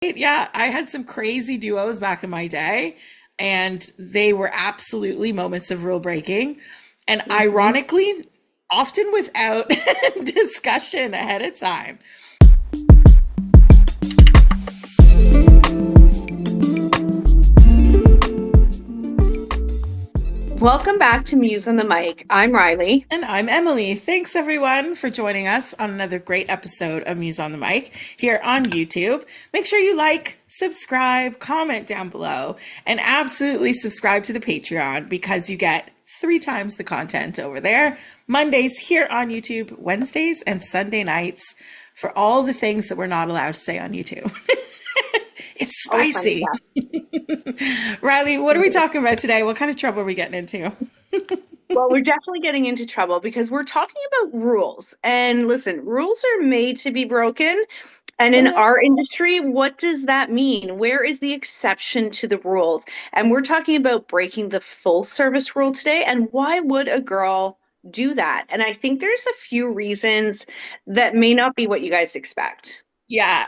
Yeah, I had some crazy duos back in my day, and they were absolutely moments of rule breaking. And Mhm. ironically, often without discussion ahead of time. Welcome back to Muse on the Mic. I'm Riley. And I'm Emily. Thanks everyone for joining us on another great episode of Muse on the Mic here on YouTube. Make sure you like, subscribe, comment down below, and absolutely subscribe to the Patreon because you get 3 times the content over there. Mondays here on YouTube, Wednesdays and Sunday nights for all the things that we're not allowed to say on YouTube. It's All fun spicy. stuff. Riley, what are we talking about today? What kind of trouble are we getting into? Well, we're definitely getting into trouble because we're talking about rules. And listen, rules are made to be broken. And in our industry, what does that mean? Where is the exception to the rules? And we're talking about breaking the full service rule today. And why would a girl do that? And I think there's a few reasons that may not be what you guys expect. Yeah.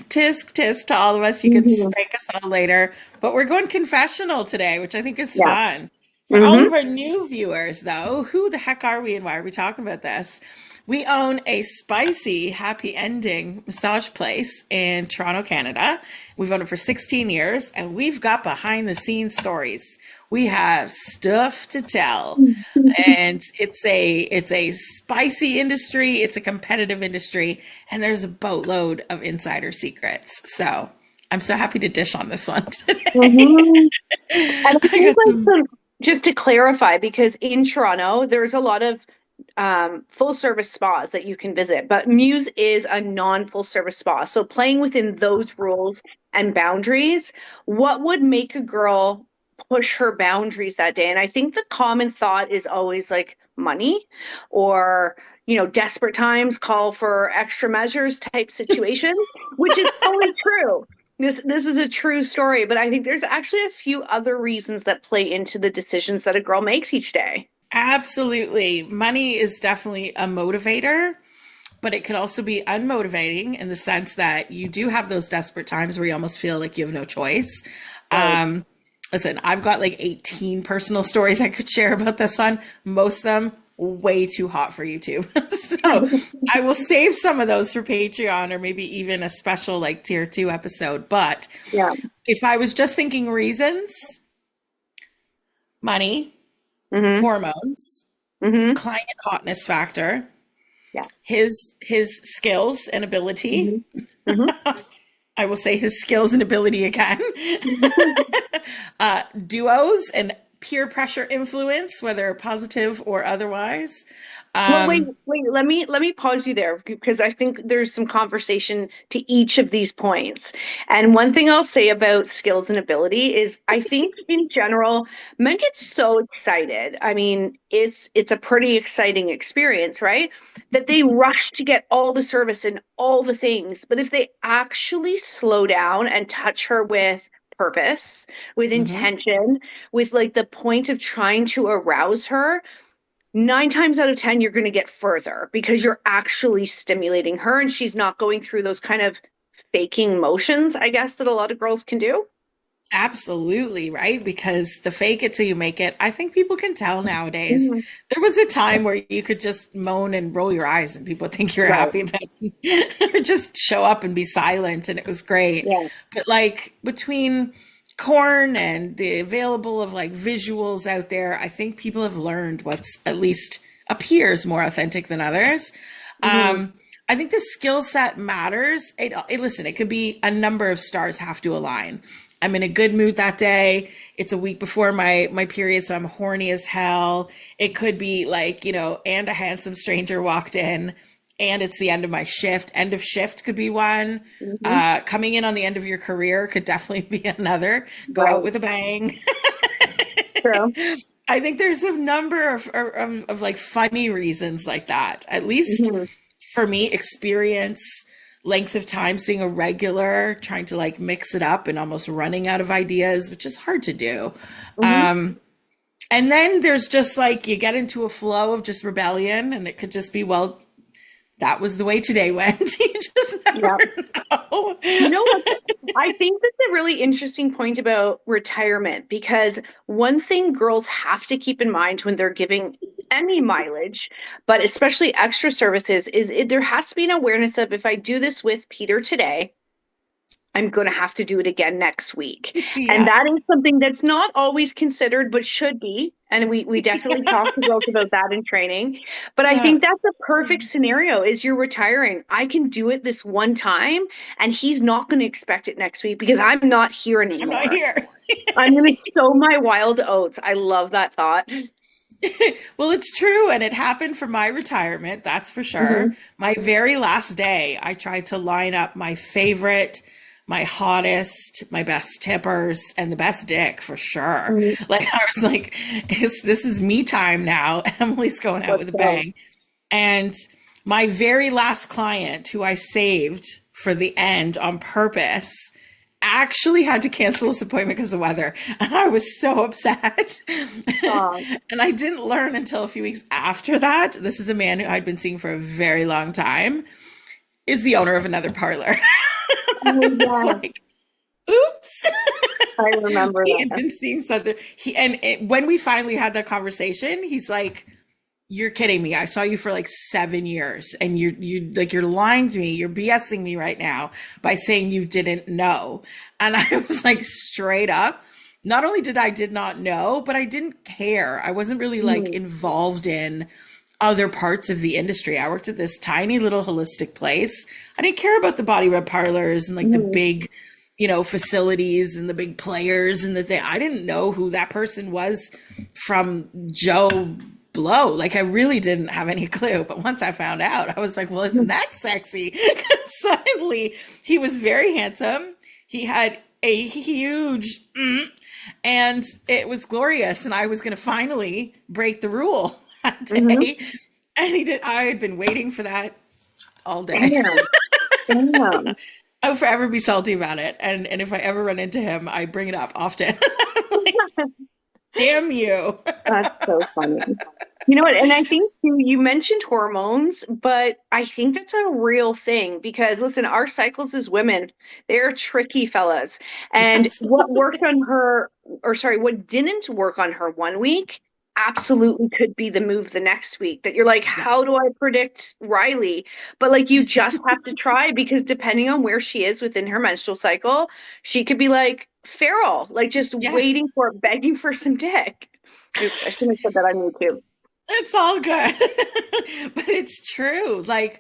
Tisk tisk to all of us. You can Mhm. spank us all later. But we're going confessional today, which I think is Yeah. fun. For all Hmm. of our new viewers, though, who the heck are we and why are we talking about this? We own a spicy, happy ending massage place in Toronto, Canada. We've owned it for 16 years and we've got behind the scenes stories. We have stuff to tell. And it's a spicy industry, it's a competitive industry, and there's a boatload of insider secrets. So I'm so happy to dish on this one today. And I I think got like some. just to clarify, because in Toronto, there's a lot of full service spas that you can visit, but Muse is a non-full service spa. So playing within those rules and boundaries, what would make a girl push her boundaries that day? And I think the common thought is always like money or, desperate times call for extra measures type situations, which is totally true. This is a true story, but I think there's actually a few other reasons that play into the decisions that a girl makes each day. Absolutely. Money is definitely a motivator, but it could also be unmotivating in the sense that you do have those desperate times where you almost feel like you have no choice. Right. Um, Listen, I've got like 18 personal stories I could share about this one. Most of them way too hot for YouTube. So I will save some of those for Patreon or maybe even a special like tier 2 episode. But Yeah. if I was just thinking reasons, money, Hmm. hormones, Hmm. client hotness factor, Yeah. his skills and ability. Hmm. Hmm. I will say his skills and ability again. Duos and peer pressure influence, whether positive or otherwise. Well, wait, Um, wait, let me pause you there because I think there's some conversation to each of these points. And one thing I'll say about skills and ability is I think in general, men get so excited. I mean, it's a pretty exciting experience, right? That they rush to get all the service and all the things. But if they actually slow down and touch her with purpose, with mhm. intention, with like the point of trying to arouse her, 9 times out of 10, you're going to get further because you're actually stimulating her and she's not going through those kind of faking motions, I guess, that a lot of girls can do. Absolutely, right? Because the fake it till you make it, I think people can tell nowadays. Mhm. There was a time where you could just moan and roll your eyes and people would think you're Right. happy about it. Or just show up and be silent and it was great. Yeah. But like between corn and the available of like visuals out there, I think people have learned what's at least appears more authentic than others. Hmm. I think the skill set matters. Listen, it could be a number of stars have to align. I'm in a good mood that day. It's a week before my period, so I'm horny as hell. It could be like, and a handsome stranger walked in, and it's the end of my shift. End of shift could be one. Hmm. Coming in on the end of your career could definitely be another. Go out Right. with a bang. True. I think there's a number of like funny reasons like that. At least Hmm. for me, experience, length of time, seeing a regular, trying to like mix it up and almost running out of ideas, which is hard to do. Hmm. And then there's just like you get into a flow of just rebellion, and it could just be, well, that was the way today went. You just never know. You know what? I think that's a really interesting point about retirement, because one thing girls have to keep in mind when they're giving any mileage, but especially extra services, is there has to be an awareness of, if I do this with Peter today, I'm going to have to do it again next week. Yeah. And that is something that's not always considered, but should be. And we definitely talk to girls about that in training. But I think that's a perfect scenario. Is you're retiring. I can do it this one time, and he's not going to expect it next week because I'm not here anymore. I'm not here. I'm going to sow my wild oats. I love that thought. Well, it's true. And it happened for my retirement. That's for sure. My very last day, I tried to line up my favorite, my hottest, my best tippers, and the best dick for sure. Like, I was like, this is me time now. Emily's going out with a bang. And my very last client, who I saved for the end on purpose, actually had to cancel his appointment because of weather. And I was so upset. And I didn't learn until a few weeks after that. This is a man who I'd been seeing for a very long time, is the owner of another parlor. Oh, yeah. Like, oops. I remember He that. had been seeing something. When we finally had that conversation, he's like, "You're kidding me. I saw you for like 7 years, and you're lying to me. You're BSing me right now by saying you didn't know." And I was like, straight up, not only did not know, but I didn't care. I wasn't really like involved in other parts of the industry. I worked at this tiny little holistic place. I didn't care about the body rub parlors and like the big, facilities and the big players and the thing. I didn't know who that person was from Joe Blow. Like, I really didn't have any clue. But once I found out, I was like, well, isn't that sexy? Suddenly, he was very handsome. He had a huge, and it was glorious. And I was going to finally break the rule that day. And he did. I had been waiting for that all day. Damn. I'll forever be salty about it. And if I ever run into him, I bring it up often. Like, damn you. That's so funny. You know what? And I think you mentioned hormones, but I think that's a real thing because, listen, our cycles as women, they're tricky fellas. And what worked on her, what didn't work on her one week absolutely could be the move the next week, that you're like, how do I predict Riley? But like, you just have to try, because depending on where she is within her menstrual cycle, she could be like feral, like just waiting for, begging for some dick. Oops, I shouldn't have said that on YouTube. It's all good. But it's true. Like,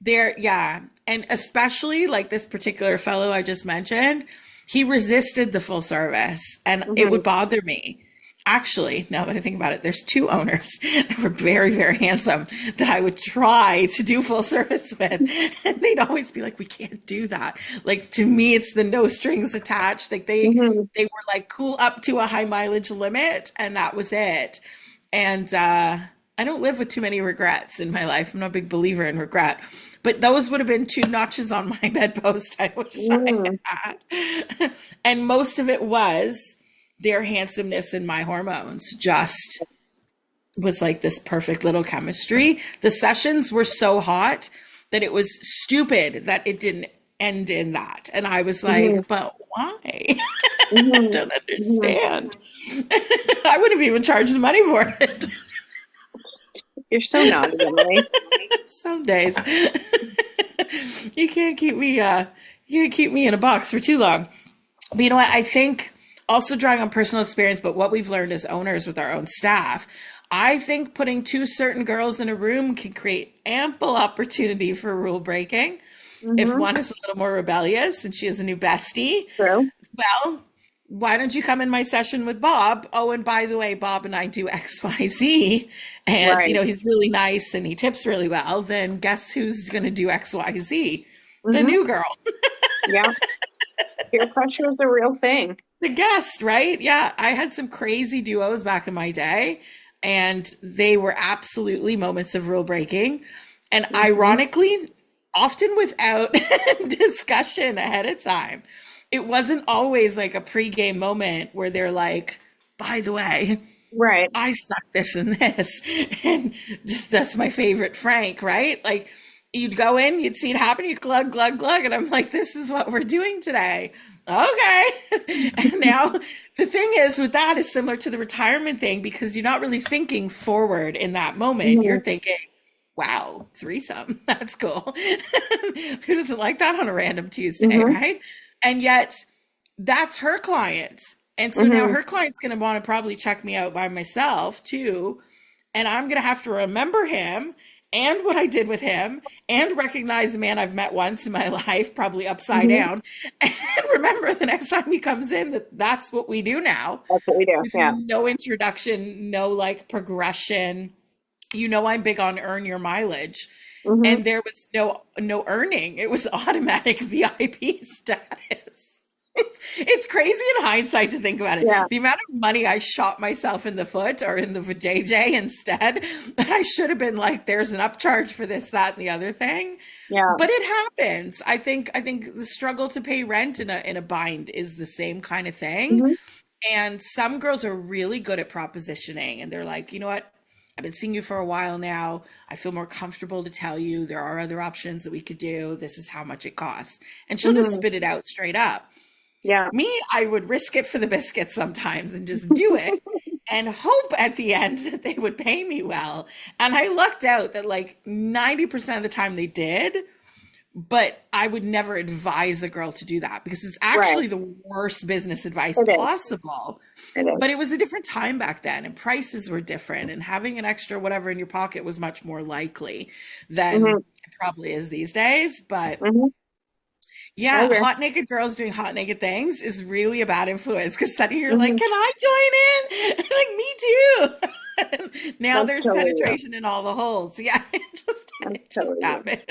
and especially like this particular fellow I just mentioned, he resisted the full service, and it would bother me. Actually, now that I think about it, there's 2 owners that were very, very handsome that I would try to do full service with. And they'd always be like, we can't do that. Like, to me, it's the no strings attached. Like, they were like cool up to a high mileage limit, and that was it. And I don't live with too many regrets in my life. I'm not a big believer in regret. But those would have been 2 notches on my bedpost I wish I had. And most of it was their handsomeness and my hormones just was like this perfect little chemistry. The sessions were so hot that it was stupid that it didn't end in that. And I was like, but why? I don't understand. I wouldn't have even charged the money for it. You're so naughty, Emily. Some days. You can't keep me in a box for too long. But you know what? I think, also drawing on personal experience, but what we've learned as owners with our own staff, I think putting 2 certain girls in a room can create ample opportunity for rule breaking. If one is a little more rebellious and she has a new bestie, well, why don't you come in my session with Bob? Oh, and by the way, Bob and I do XYZ, and he's really nice and he tips really well. Then guess who's going to do XYZ? The new girl. Yeah. Peer pressure is a real thing. The guest, right? Yeah. I had some crazy duos back in my day, and they were absolutely moments of rule breaking. And ironically, often without discussion ahead of time. It wasn't always like a pregame moment where they're like, by the way, I suck this and this. And just, that's my favorite Frank, right? Like, you'd go in, you'd see it happen, you'd glug, glug, glug. And I'm like, this is what we're doing today. Okay. And now the thing is with that is similar to the retirement thing because you're not really thinking forward in that moment. You're thinking, wow, threesome. That's cool. Who doesn't like that on a random Tuesday, right? And yet that's her client. And so now her client's going to want to probably check me out by myself too. And I'm going to have to remember him and what I did with him and recognize the man I've met once in my life, probably upside down. And remember the next time he comes in that that's what we do now. That's what we do. Yeah. No introduction, no like progression. You know, I'm big on earn your mileage. And there was no earning. It was automatic VIP status. It's crazy in hindsight to think about it. Yeah. The amount of money I shot myself in the foot or in the vajayjay instead, that I should have been like, there's an upcharge for this, that, and the other thing. Yeah. But it happens. I think the struggle to pay rent in a bind is the same kind of thing. And some girls are really good at propositioning, and they're like, you know what? I've been seeing you for a while now. I feel more comfortable to tell you there are other options that we could do. This is how much it costs. And she'll just spit it out straight up. Yeah. Me, I would risk it for the biscuit sometimes and just do it and hope at the end that they would pay me well. And I lucked out that like 90% of the time they did, but I would never advise a girl to do that because it's actually the worst business advice possible. But it was a different time back then and prices were different and having an extra whatever in your pocket was much more likely than it probably is these days. But yeah, hot naked girls doing hot naked things is really a bad influence because suddenly you're like, can I join in? Like, me too. Now there's penetration in all the holes. Yeah, it just happens.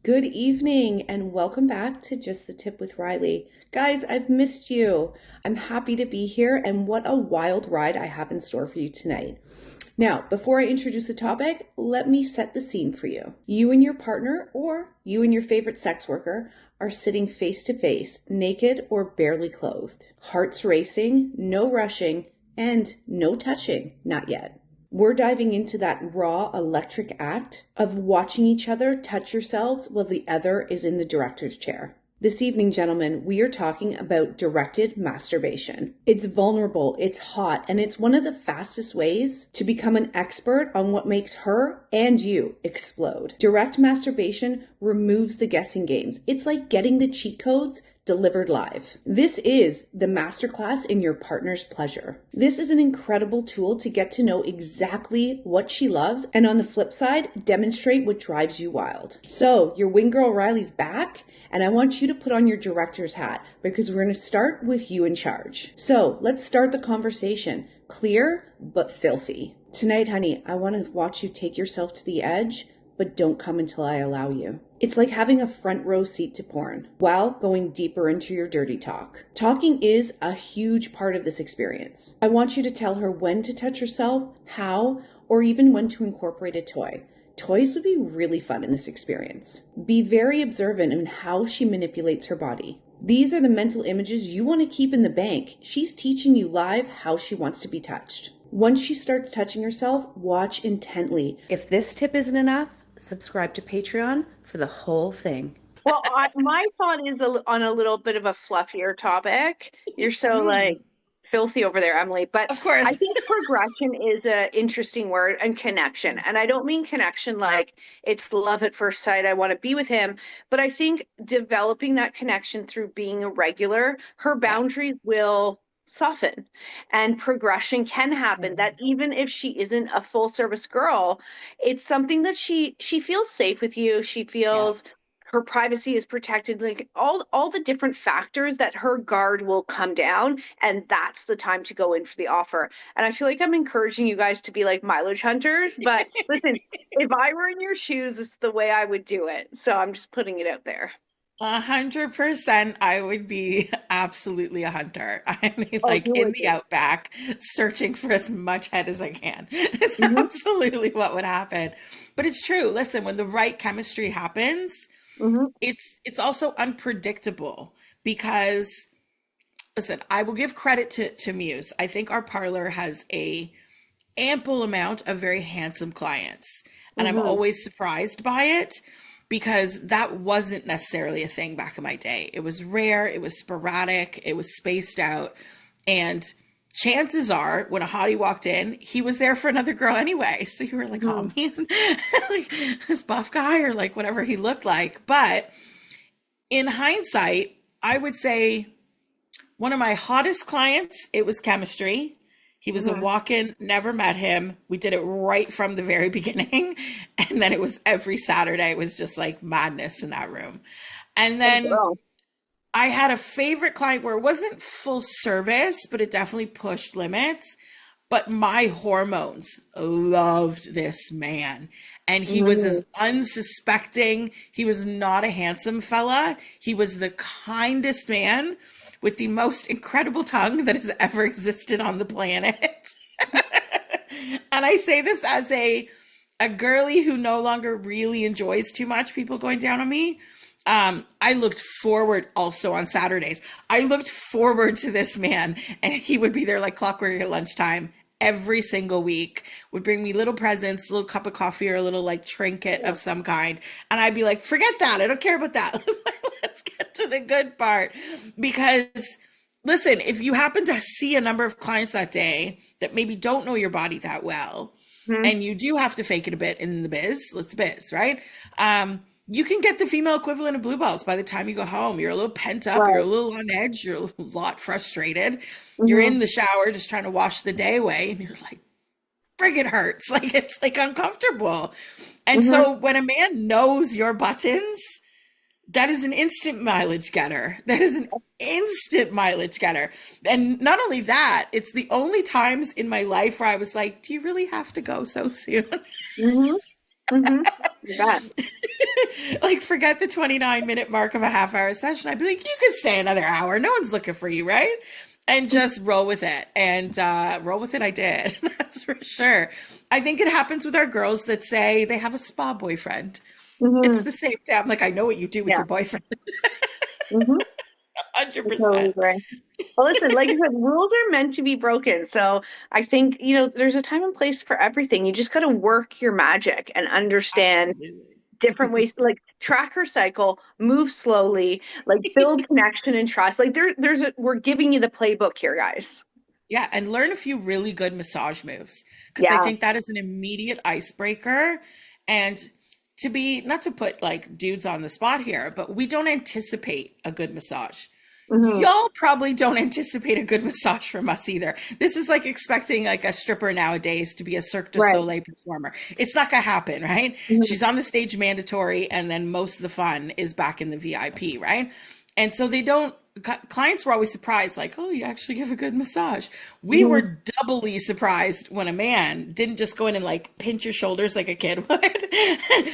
Good evening and welcome back to Just the Tip with Riley. Guys, I've missed you. I'm happy to be here and what a wild ride I have in store for you tonight. Now, before I introduce the topic, let me set the scene for you. You and your partner, or you and your favorite sex worker, are sitting face to face, naked or barely clothed. Hearts racing, no rushing, and no touching, not yet. We're diving into that raw electric act of watching each other touch yourselves while the other is in the director's chair. This evening, gentlemen, we are talking about directed masturbation. It's vulnerable, it's hot, and it's one of the fastest ways to become an expert on what makes her and you explode. Direct masturbation removes the guessing games. It's like getting the cheat codes delivered live. This is the masterclass in your partner's pleasure. This is an incredible tool to get to know exactly what she loves, and on the flip side, demonstrate what drives you wild. So, your wing girl Riley's back, and I want you to put on your director's hat because we're going to start with you in charge. So, let's start the conversation. Clear, but filthy. Tonight, honey, I want to watch you take yourself to the edge, but don't come until I allow you. It's like having a front row seat to porn while going deeper into your dirty talk. Talking is a huge part of this experience. I want you to tell her when to touch herself, how, or even when to incorporate a toy. Toys would be really fun in this experience. Be very observant in how she manipulates her body. These are the mental images you want to keep in the bank. She's teaching you live how she wants to be touched. Once she starts touching herself, watch intently. If this tip isn't enough, subscribe to Patreon for the whole thing. Well, my thought is on a little bit of a fluffier topic. You're so like filthy over there, Emily. But of course, I think progression is an interesting word, and connection. And I don't mean connection like it's love at first sight. I want to be with him. But I think developing that connection through being a regular, her boundaries will soften and progression can happen. That even if she isn't a full service girl, it's something that she feels safe with you. She feels her privacy is protected, like all the different factors that her guard will come down, and that's the time to go in for the offer. And I feel like I'm encouraging you guys to be like mileage hunters, but listen, if I were in your shoes, it's the way I would do it. So I'm just putting it out there. 100%, I would be absolutely a hunter. I mean, like in the outback, searching for as much head as I can. It's absolutely what would happen. But it's true. Listen, when the right chemistry happens, it's also unpredictable because, listen, I will give credit to Muse. I think our Parlor has a ample amount of very handsome clients. And I'm always surprised by it because that wasn't necessarily a thing back in my day. It was rare, it was sporadic, it was spaced out. And chances are when a hottie walked in, he was there for another girl anyway. So you were like, oh man, like this buff guy or like whatever he looked like. But in hindsight, I would say one of my hottest clients, it was chemistry. He was a walk-in, never met him. We did it right from the very beginning. And then it was every Saturday. It was just like madness in that room. And then I had a favorite client where it wasn't full service, but it definitely pushed limits. But my hormones loved this man. And he was as unsuspecting. He was not a handsome fella. He was the kindest man with the most incredible tongue that has ever existed on the planet. And I say this as a girly who no longer really enjoys too much people going down on me. I looked forward also on Saturdays. I looked forward to this man, and he would be there like clockwork at lunchtime every single week, would bring me little presents, a little cup of coffee or a little like trinket of some kind. And I'd be like, forget that. I don't care about that. Let's get to the good part. Because listen, if you happen to see a number of clients that day that maybe don't know your body that well, and you do have to fake it a bit in the biz, let's biz, right? You can get the female equivalent of blue balls by the time you go home. You're a little pent up, you're a little on edge, you're a lot frustrated. You're in the shower just trying to wash the day away, and you're like, frig, it hurts. Like, it's like uncomfortable. And so when a man knows your buttons, that is an instant mileage getter. That is an instant mileage getter. And not only that, it's the only times in my life where I was like, do you really have to go so soon? Like, forget the 29-minute mark of a half-hour session. I'd be like, you could stay another hour. No one's looking for you, right? And just roll with it. And roll with it I did. That's for sure. I think it happens with our girls that say they have a spa boyfriend. It's the same thing. I'm like, I know what you do with your boyfriend. 100%. Totally agree. Well, listen, like I said, rules are meant to be broken. So I think, there's a time and place for everything. You just got to work your magic and understand different ways to like track her cycle, move slowly, like build connection and trust. Like we're giving you the playbook here, guys. Yeah. And learn a few really good massage moves. Because I think that is an immediate icebreaker. And not to put like dudes on the spot here, but we don't anticipate a good massage. Y'all probably don't anticipate a good massage from us either. This is like expecting like a stripper nowadays to be a Cirque du Soleil performer. It's not gonna happen, right? She's on the stage mandatory, and then most of the fun is back in the VIP, right? And so clients were always surprised, like, oh, you actually give a good massage. We were doubly surprised when a man didn't just go in and like pinch your shoulders like a kid would.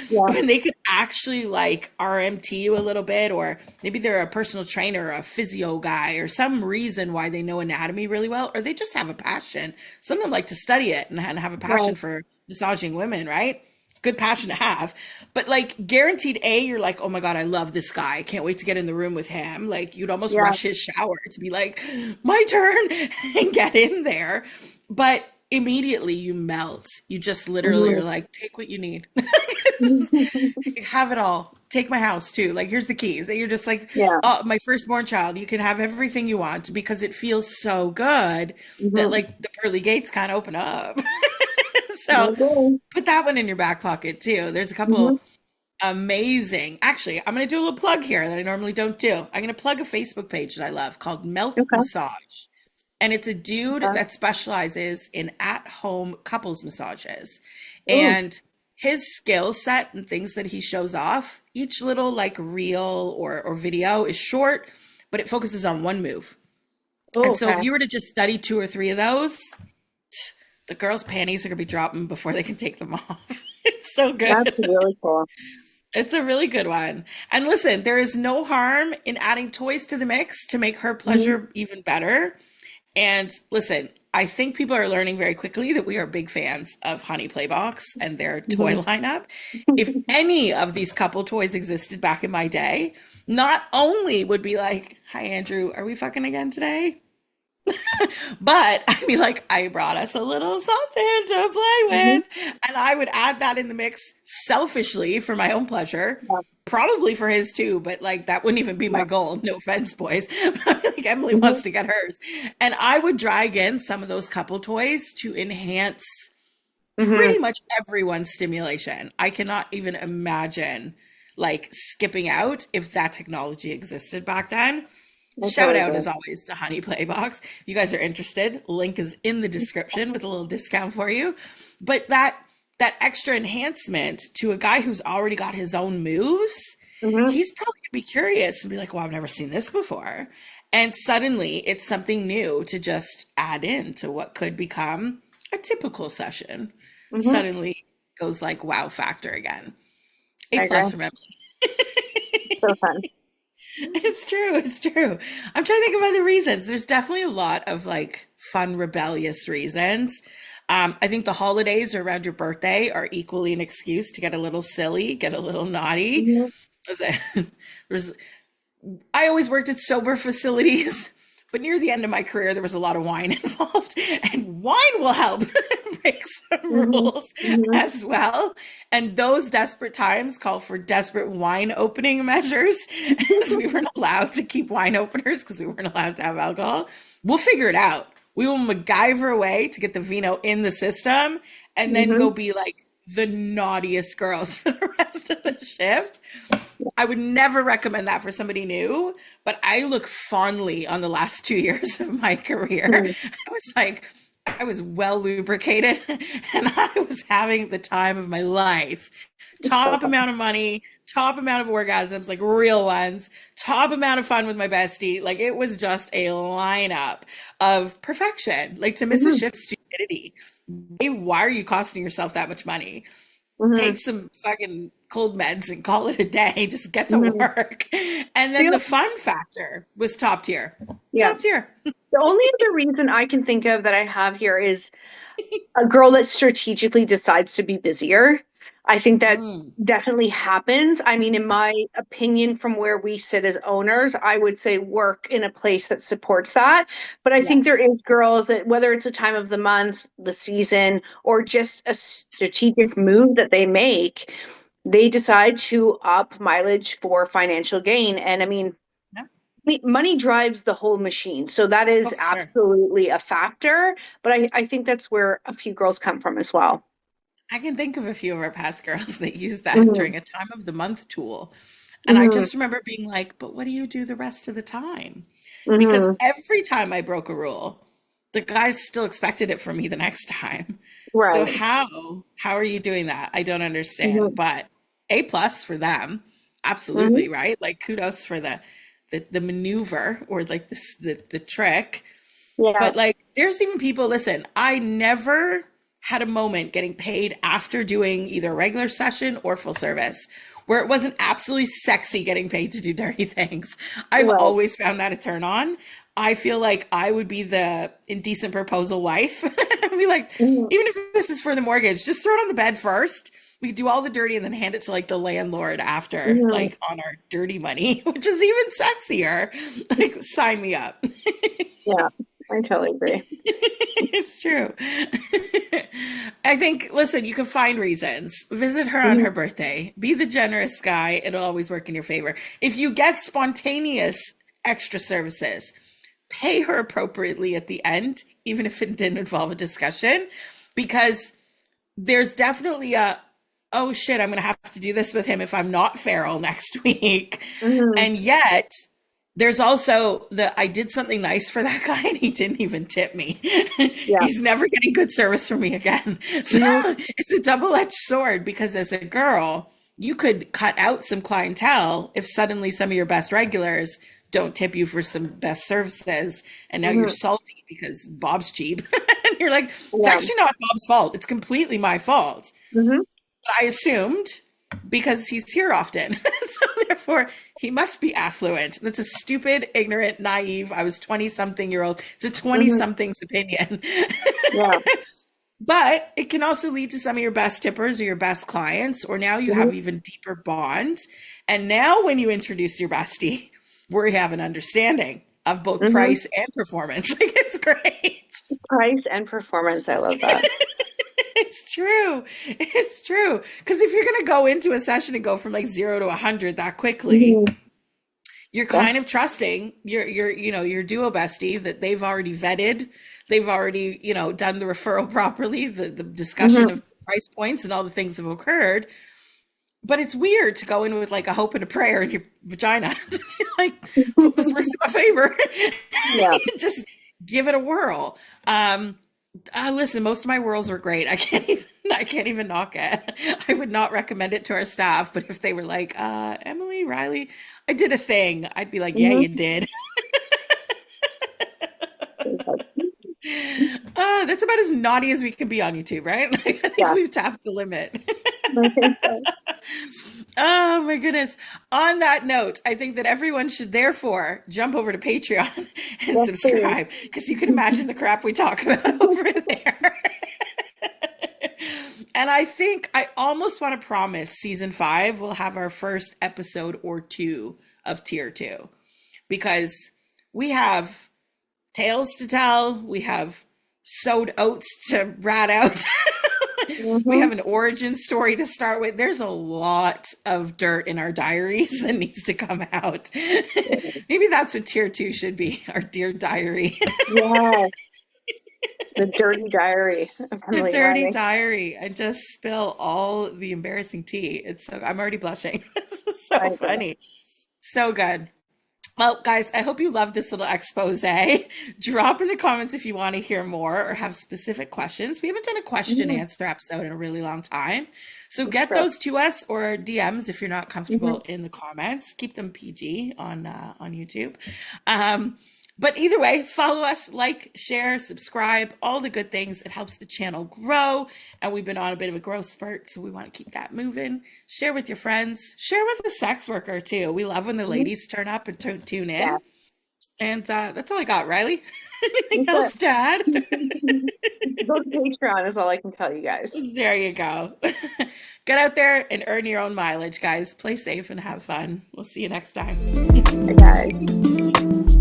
When they could actually like RMT you a little bit, or maybe they're a personal trainer, or a physio guy, or some reason why they know anatomy really well, or they just have a passion. Some of them like to study it and have a passion for massaging women, right? Good passion to have, but like guaranteed you're like, oh my God, I love this guy. I can't wait to get in the room with him. Like you'd almost rush his shower to be like, my turn, and get in there. But immediately you melt. You just literally are like, take what you need. Have it all. Take my house too. Like, here's the keys. And you're just like, oh, my firstborn child, you can have everything you want, because it feels so good that like the pearly gates kind of open up. So put that one in your back pocket too. There's a couple amazing, actually, I'm going to do a little plug here that I normally don't do. I'm going to plug a Facebook page that I love called Melt Massage. And it's a dude that specializes in at-home couples massages. And his skill set and things that he shows off, each little like reel or video is short, but it focuses on one move. And so if you were to just study 2 or 3 of those, the girls' panties are going to be dropping before they can take them off. It's so good. That's really cool. It's a really good one. And listen, there is no harm in adding toys to the mix to make her pleasure even better. And listen, I think people are learning very quickly that we are big fans of Honey Playbox and their toy lineup. If any of these couple toys existed back in my day, not only would be like, hi, Andrew, are we fucking again today? But I'd be like, I brought us a little something to play with. And I would add that in the mix selfishly for my own pleasure, Yeah. probably for his too, but like that wouldn't even be my goal. No offense, boys. Like Emily Mhm. wants to get hers. And I would drag in some of those couple toys to enhance Mhm. pretty much everyone's stimulation. I cannot even imagine like skipping out if that technology existed back then. I Shout totally out agree. as always to Honey Playbox. If you guys are interested, link is in the description with a little discount for you. But that extra enhancement to a guy who's already got his own moves, Mhm. he's probably gonna be curious and be like, well, I've never seen this before. And suddenly it's something new to just add in to what could become a typical session. Mhm. Suddenly goes like wow factor again. I A agree. plus from Emily. So fun. It's true. It's true. I'm trying to think of other reasons. There's definitely a lot of like fun, rebellious reasons. I think the holidays around your birthday are equally an excuse to get a little silly, get a little naughty. Mhm. There's I always worked at sober facilities, but near the end of my career, there was a lot of wine involved, and wine will help break some Mhm. rules Mhm. as well. And those desperate times call for desperate wine opening measures, as we weren't allowed to keep wine openers because we weren't allowed to have alcohol. We'll figure it out. We will MacGyver a way to get the vino in the system and then go Mhm. be like the naughtiest girls for the rest of the shift. I would never recommend that for somebody new, but I look fondly on the last 2 years of my career. Mhm. I was like, I was well lubricated and I was having the time of my life. So Top fun. amount of money, top amount of orgasms, like real ones, top amount of fun with my bestie. Like it was just a lineup of perfection. Like to miss a Mhm. shift stupidity. Hey, why are you costing yourself that much money? Take Mhm. some fucking cold meds and call it a day. Just get to Mhm. work. And then Feel- the fun factor was top tier. Yeah. Top tier. The only other reason I can think of that I have here is a girl that strategically decides to be busier. I think that Mm, definitely happens. I mean, in my opinion, from where we sit as owners, I would say work in a place that supports that. But I yeah. think there is girls that, whether it's a time of the month, the season, or just a strategic move that they make, they decide to up mileage for financial gain. And I mean, Yeah. money drives the whole machine. So that Oh, is for sure. absolutely a factor. But I think that's where a few girls come from as well. I can think of a few of our past girls that used that Mhm. during a time of the month tool. And I Mhm. just remember being like, but what do you do the rest of the time? Because Mhm. every time I broke a rule, the guys still expected it from me the next time. So Right. how are you doing that? I don't understand. Mhm. But A plus for them. Mhm. Absolutely, right? Like kudos for the maneuver or like the trick. Yeah. But like there's even people, listen, I never had a moment getting paid after doing either a regular session or full service where it wasn't absolutely sexy getting paid to do dirty things. I've Right. always found that a turn on. I feel like I would be the indecent proposal wife. I'd be like, Mhm. even if this is for the mortgage, just throw it on the bed first. We do all the dirty and then hand it to like the landlord after, Mhm. like on our dirty money, which is even sexier. Like, sign me up. Yeah. I totally agree. It's true. I think, listen, you can find reasons. Visit her on Mhm. her birthday. Be the generous guy. It'll always work in your favor. If you get spontaneous extra services, pay her appropriately at the end, even if it didn't involve a discussion, because there's definitely a, oh shit, I'm going to have to do this with him if I'm not feral next week. Mhm. And yet, there's also the I did something nice for that guy and he didn't even tip me. Yeah. He's never getting good service from me again. So Mhm. it's a double-edged sword because as a girl, you could cut out some clientele if suddenly some of your best regulars don't tip you for some best services and now you're Mhm. salty because Bob's cheap. And you're like, it's Yeah. actually not Bob's fault. It's completely my fault. Mhm. But I assumed because he's here often. So therefore, he must be affluent. That's a stupid, ignorant, naive, I was 20 something year old. It's a 20 Mhm. something's opinion. Yeah. But it can also lead to some of your best tippers or your best clients, or now you Mhm. have even deeper bond. And now when you introduce your bestie, we have an understanding of both Mhm. price and performance. Like it's great. Price and performance. I love that. It's true. It's true. Because if you're going to go into a session and go from like 0 to 100 that quickly, you're kind of trusting your duo bestie that they've already vetted. They've already, done the referral properly, the discussion of price points and all the things that have occurred. But it's weird to go in with like a hope and a prayer in your vagina. Like, hope this works in my favor. Yeah. Just give it a whirl. Listen, most of my whirls were great. I can't even knock it. I would not recommend it to our staff, but if they were like, Emily, Riley, I did a thing, I'd be like, yeah, you did. That's about as naughty as we can be on YouTube, right? Like, I think we've tapped the limit. I think so. Oh my goodness. On that note, I think that everyone should therefore jump over to Patreon and subscribe, because you can imagine the crap we talk about over there. And I think I almost want to promise season 5 we'll have our first episode or 2 of tier 2, because we have tales to tell. We have sowed oats to rat out. We have an origin story to start with. There's a lot of dirt in our diaries that needs to come out. Maybe that's what tier 2 should be, our dear diary. Yeah. The dirty diary. The dirty diary. I just spill all the embarrassing tea. I'm already blushing. This is so funny. So good. Well, guys, I hope you loved this little expose. Drop in the comments if you want to hear more or have specific questions. We haven't done a question answer episode in a really long time. So get those to us, or DMs if you're not comfortable in the comments. Keep them PG on YouTube. But either way, follow us, like, share, subscribe, all the good things. It helps the channel grow. And we've been on a bit of a growth spurt, so we want to keep that moving. Share with your friends. Share with the sex worker, too. We love when the ladies turn up and tune in. Yeah. And that's all I got, Riley. Anything else, Dad? Go to Patreon is all I can tell you guys. There you go. Get out there and earn your own mileage, guys. Play safe and have fun. We'll see you next time. Bye, guys.